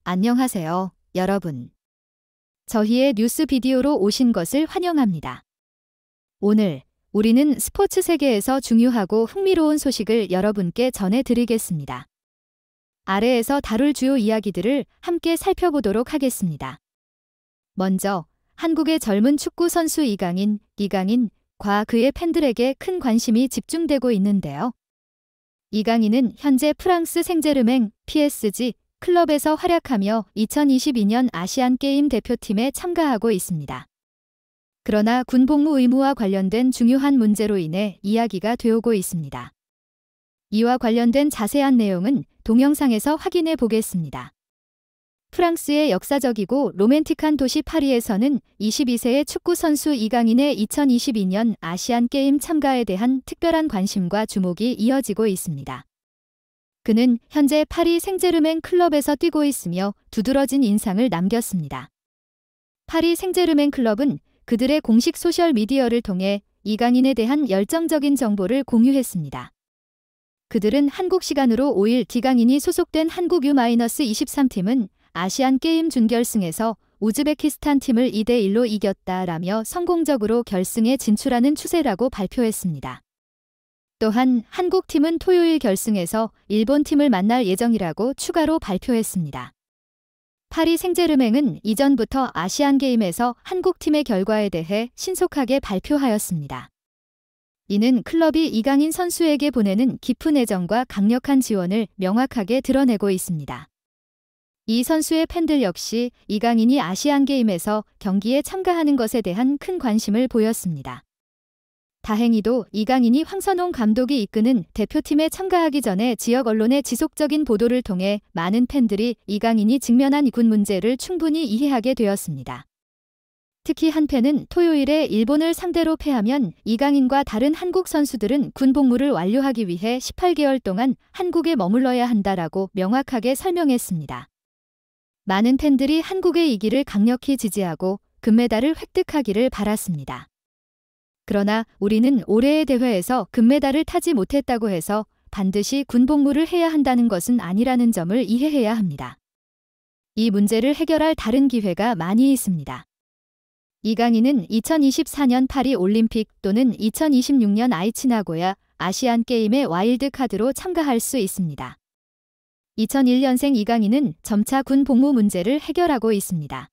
안녕하세요, 여러분. 저희의 뉴스 비디오로 오신 것을 환영합니다. 오늘 우리는 스포츠 세계에서 중요하고 흥미로운 소식을 여러분께 전해드리겠습니다. 아래에서 다룰 주요 이야기들을 함께 살펴보도록 하겠습니다. 먼저 한국의 젊은 축구 선수 이강인과 그의 팬들에게 큰 관심이 집중되고 있는데요. 이강인은 현재 프랑스 생제르맹 PSG 클럽에서 활약하며 2022년 아시안게임 대표팀에 참가하고 있습니다. 그러나 군 복무 의무와 관련된 중요한 문제로 인해 이야기가 되어오고 있습니다. 이와 관련된 자세한 내용은 동영상에서 확인해 보겠습니다. 프랑스의 역사적이고 로맨틱한 도시 파리에서는 22세의 축구 선수 이강인의 2022년 아시안게임 참가에 대한 특별한 관심과 주목이 이어지고 있습니다. 그는 현재 파리 생제르맹 클럽에서 뛰고 있으며 두드러진 인상을 남겼습니다. 파리 생제르맹 클럽은 그들의 공식 소셜미디어를 통해 이강인에 대한 열정적인 정보를 공유했습니다. 그들은 한국 시간으로 5일 이강인이 소속된 한국 U-23팀은 아시안게임 준결승에서 우즈베키스탄 팀을 2대1로 이겼다라며 성공적으로 결승에 진출하는 추세라고 발표했습니다. 또한 한국팀은 토요일 결승에서 일본팀을 만날 예정이라고 추가로 발표했습니다. 파리 생제르맹은 이전부터 아시안게임에서 한국팀의 결과에 대해 신속하게 발표하였습니다. 이는 클럽이 이강인 선수에게 보내는 깊은 애정과 강력한 지원을 명확하게 드러내고 있습니다. 이 선수의 팬들 역시 이강인이 아시안게임에서 경기에 참가하는 것에 대한 큰 관심을 보였습니다. 다행히도 이강인이 황선홍 감독이 이끄는 대표팀에 참가하기 전에 지역 언론의 지속적인 보도를 통해 많은 팬들이 이강인이 직면한 군 문제를 충분히 이해하게 되었습니다. 특히 한 팬은 토요일에 일본을 상대로 패하면 이강인과 다른 한국 선수들은 군 복무를 완료하기 위해 18개월 동안 한국에 머물러야 한다라고 명확하게 설명했습니다. 많은 팬들이 한국의 이기를 강력히 지지하고 금메달을 획득하기를 바랐습니다. 그러나 우리는 올해의 대회에서 금메달을 타지 못했다고 해서 반드시 군 복무를 해야 한다는 것은 아니라는 점을 이해해야 합니다. 이 문제를 해결할 다른 기회가 많이 있습니다. 이강인은 2024년 파리 올림픽 또는 2026년 아이치 나고야 아시안게임의 와일드카드로 참가할 수 있습니다. 2001년생 이강인은 점차 군 복무 문제를 해결하고 있습니다.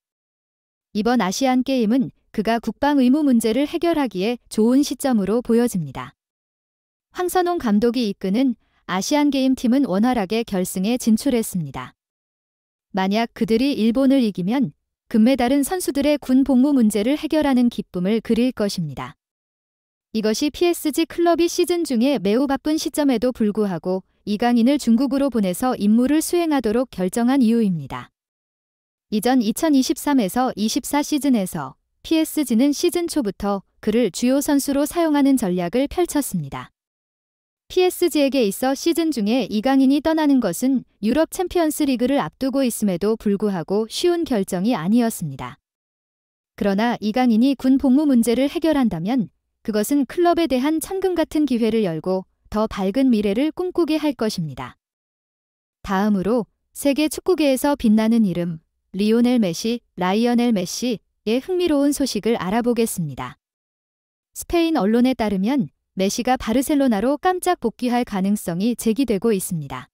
이번 아시안게임은 그가 국방 의무 문제를 해결하기에 좋은 시점으로 보여집니다. 황선홍 감독이 이끄는 아시안게임 팀은 원활하게 결승에 진출했습니다. 만약 그들이 일본을 이기면 금메달은 선수들의 군 복무 문제를 해결하는 기쁨을 그릴 것입니다. 이것이 PSG 클럽이 시즌 중에 매우 바쁜 시점에도 불구하고 이강인을 중국으로 보내서 임무를 수행하도록 결정한 이유입니다. 이전 2023에서 24 시즌에서 PSG는 시즌 초부터 그를 주요 선수로 사용하는 전략을 펼쳤습니다. PSG에게 있어 시즌 중에 이강인이 떠나는 것은 유럽 챔피언스 리그를 앞두고 있음에도 불구하고 쉬운 결정이 아니었습니다. 그러나 이강인이 군 복무 문제를 해결한다면 그것은 클럽에 대한 천금 같은 기회를 열고 더 밝은 미래를 꿈꾸게 할 것입니다. 다음으로 세계 축구계에서 빛나는 이름 라이오넬 메시의 흥미로운 소식을 알아보겠습니다. 스페인 언론에 따르면 메시가 바르셀로나로 깜짝 복귀할 가능성이 제기되고 있습니다.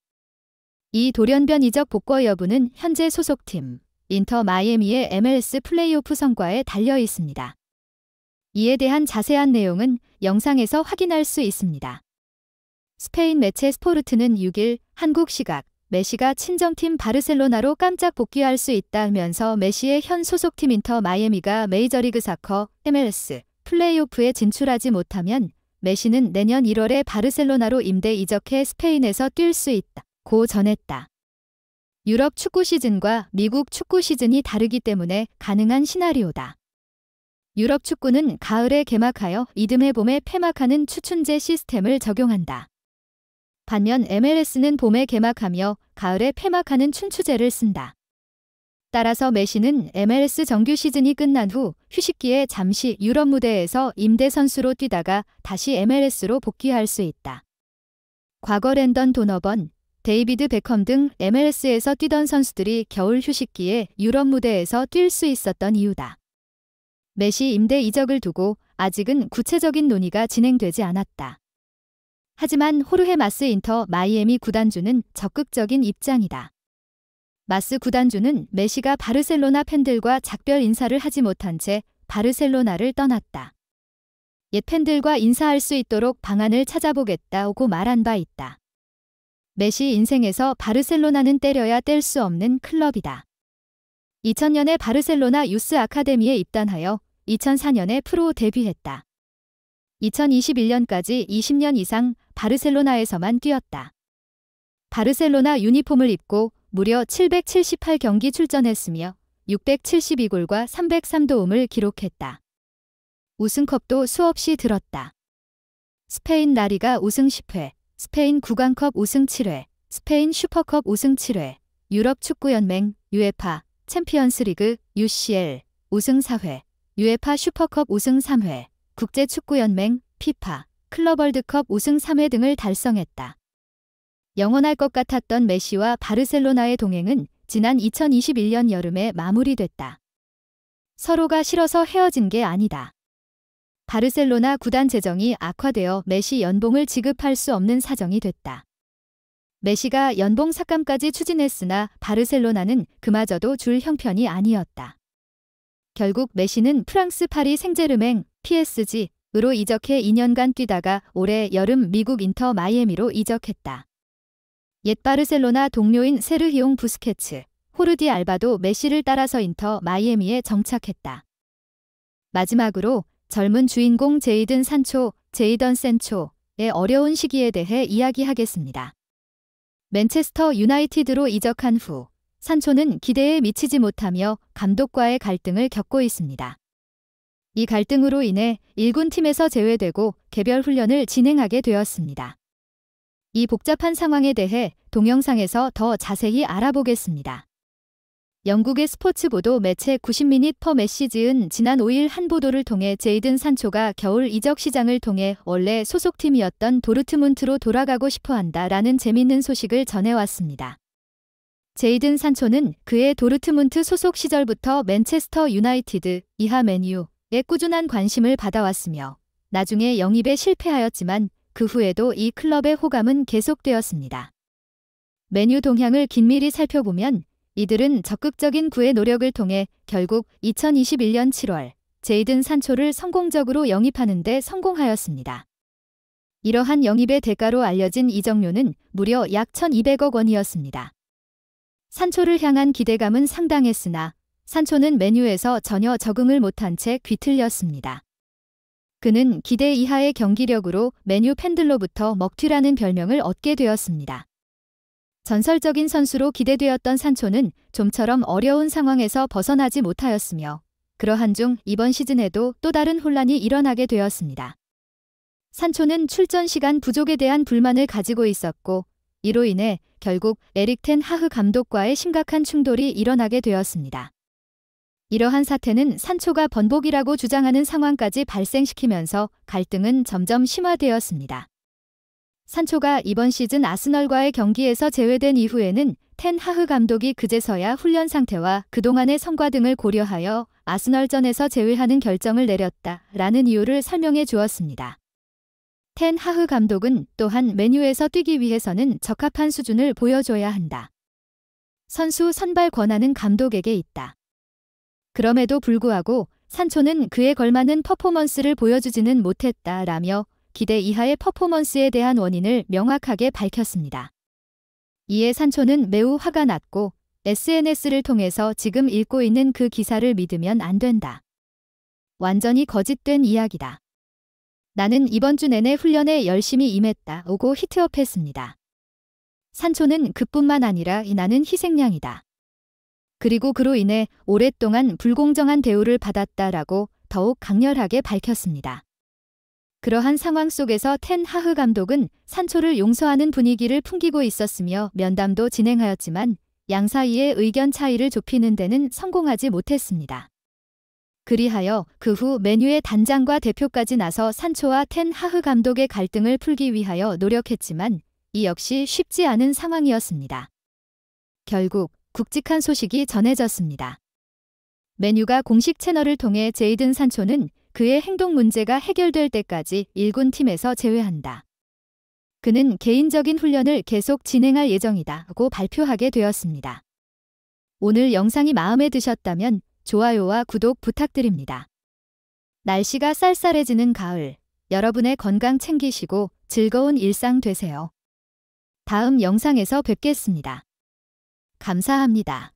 이 돌연변 이적 복구 여부는 현재 소속팀 인터 마이애미의 MLS 플레이오프 성과에 달려 있습니다. 이에 대한 자세한 내용은 영상에서 확인할 수 있습니다. 스페인 매체 스포르트는 6일 한국 시각 메시가 친정팀 바르셀로나로 깜짝 복귀할 수 있다면서 메시의 현 소속팀 인터 마이애미가 메이저리그 사커 MLS 플레이오프에 진출하지 못하면 메시는 내년 1월에 바르셀로나로 임대 이적해 스페인에서 뛸 수 있다고 전했다. 유럽 축구 시즌과 미국 축구 시즌이 다르기 때문에 가능한 시나리오다. 유럽 축구는 가을에 개막하여 이듬해 봄에 폐막하는 추춘제 시스템을 적용한다. 반면 MLS는 봄에 개막하며 가을에 폐막하는 춘추제를 쓴다. 따라서 메시는 MLS 정규 시즌이 끝난 후 휴식기에 잠시 유럽 무대에서 임대 선수로 뛰다가 다시 MLS로 복귀할 수 있다. 과거 랜던 도너번 데이비드 베컴 등 MLS에서 뛰던 선수들이 겨울 휴식기에 유럽 무대에서 뛸 수 있었던 이유다. 메시 임대 이적을 두고 아직은 구체적인 논의가 진행되지 않았다. 하지만 호르헤 마스 인터 마이애미 구단주는 적극적인 입장이다. 마스 구단주는 메시가 바르셀로나 팬들과 작별 인사를 하지 못한 채 바르셀로나를 떠났다. 옛 팬들과 인사할 수 있도록 방안을 찾아보겠다고 말한 바 있다. 메시 인생에서 바르셀로나는 때려야 뗄 수 없는 클럽이다. 2000년에 바르셀로나 유스 아카데미에 입단하여 2004년에 프로 데뷔했다. 2021년까지 20년 이상 바르셀로나에서만 뛰었다. 바르셀로나 유니폼을 입고 무려 778경기 출전했으며 672골과 303도움을 기록했다. 우승컵도 수없이 들었다. 스페인 라리가 우승 10회, 스페인 구강컵 우승 7회, 스페인 슈퍼컵 우승 7회, 유럽 축구연맹, UEFA, 챔피언스리그, UCL, 우승 4회, UEFA 슈퍼컵 우승 3회, 국제축구연맹, 피파, 클럽 월드컵 우승 3회 등을 달성했다. 영원할 것 같았던 메시와 바르셀로나의 동행은 지난 2021년 여름에 마무리됐다. 서로가 싫어서 헤어진 게 아니다. 바르셀로나 구단 재정이 악화되어 메시 연봉을 지급할 수 없는 사정이 됐다. 메시가 연봉 삭감까지 추진했으나 바르셀로나는 그마저도 줄 형편이 아니었다. 결국 메시는 프랑스 파리 생제르맹 PSG으로 이적해 2년간 뛰다가 올해 여름 미국 인터 마이애미로 이적했다. 옛 바르셀로나 동료인 세르히옹 부스케츠, 호르디 알바도 메시를 따라서 인터 마이애미에 정착했다. 마지막으로 젊은 주인공 제이든 산초, 제이던 센초의 어려운 시기에 대해 이야기하겠습니다. 맨체스터 유나이티드로 이적한 후 산초는 기대에 미치지 못하며 감독과의 갈등을 겪고 있습니다. 이 갈등으로 인해 1군 팀에서 제외되고 개별 훈련을 진행하게 되었습니다. 이 복잡한 상황에 대해 동영상에서 더 자세히 알아보겠습니다. 영국의 스포츠 보도 매체 90미닛 퍼 매시지은 지난 5일 한 보도를 통해 제이든 산초가 겨울 이적 시장을 통해 원래 소속팀이었던 도르트문트로 돌아가고 싶어한다라는 재밌는 소식을 전해왔습니다. 제이든 산초는 그의 도르트문트 소속 시절부터 맨체스터 유나이티드, 이하 맨유에 꾸준한 관심을 받아왔으며 나중에 영입에 실패하였지만 그 후에도 이 클럽의 호감은 계속되었습니다. 맨유 동향을 긴밀히 살펴보면 이들은 적극적인 구애 노력을 통해 결국 2021년 7월 제이든 산초를 성공적으로 영입하는 데 성공하였습니다. 이러한 영입의 대가로 알려진 이적료는 무려 약 1,200억 원이었습니다. 산초를 향한 기대감은 상당했으나 산초는 맨유에서 전혀 적응을 못한 채 뒤틀렸습니다. 그는 기대 이하의 경기력으로 맨유 팬들로부터 먹튀라는 별명을 얻게 되었습니다. 전설적인 선수로 기대되었던 산초는 좀처럼 어려운 상황에서 벗어나지 못하였으며 그러한 중 이번 시즌에도 또 다른 혼란이 일어나게 되었습니다. 산초는 출전 시간 부족에 대한 불만을 가지고 있었고 이로 인해 결국 에릭 텐 하흐 감독과의 심각한 충돌이 일어나게 되었습니다. 이러한 사태는 산초가 번복이라고 주장하는 상황까지 발생시키면서 갈등은 점점 심화되었습니다. 산초가 이번 시즌 아스널과의 경기에서 제외된 이후에는 텐 하흐 감독이 그제서야 훈련 상태와 그동안의 성과 등을 고려하여 아스널전에서 제외하는 결정을 내렸다라는 이유를 설명해 주었습니다. 텐 하흐 감독은 또한 맨유에서 뛰기 위해서는 적합한 수준을 보여줘야 한다. 선수 선발 권한은 감독에게 있다. 그럼에도 불구하고 산초는 그에 걸맞는 퍼포먼스를 보여주지는 못했다라며 기대 이하의 퍼포먼스에 대한 원인을 명확하게 밝혔습니다. 이에 산초는 매우 화가 났고 SNS를 통해서 지금 읽고 있는 그 기사를 믿으면 안 된다. 완전히 거짓된 이야기다. 나는 이번 주 내내 훈련에 열심히 임했다 오고 히트업했습니다. 산초는 그뿐만 아니라 나는 희생양이다. 그리고 그로 인해 오랫동안 불공정한 대우를 받았다라고 더욱 강렬하게 밝혔습니다. 그러한 상황 속에서 텐 하흐 감독은 산초를 용서하는 분위기를 풍기고 있었으며 면담도 진행하였지만 양 사이의 의견 차이를 좁히는 데는 성공하지 못했습니다. 그리하여 그 후 맨유의 단장과 대표까지 나서 산초와 텐 하흐 감독의 갈등을 풀기 위하여 노력했지만 이 역시 쉽지 않은 상황이었습니다. 결국 굵직한 소식이 전해졌습니다. 맨유가 공식 채널을 통해 제이든 산초는 그의 행동 문제가 해결될 때까지 1군 팀에서 제외한다. 그는 개인적인 훈련을 계속 진행할 예정이다고 발표하게 되었습니다. 오늘 영상이 마음에 드셨다면 좋아요와 구독 부탁드립니다. 날씨가 쌀쌀해지는 가을, 여러분의 건강 챙기시고 즐거운 일상 되세요. 다음 영상에서 뵙겠습니다. 감사합니다.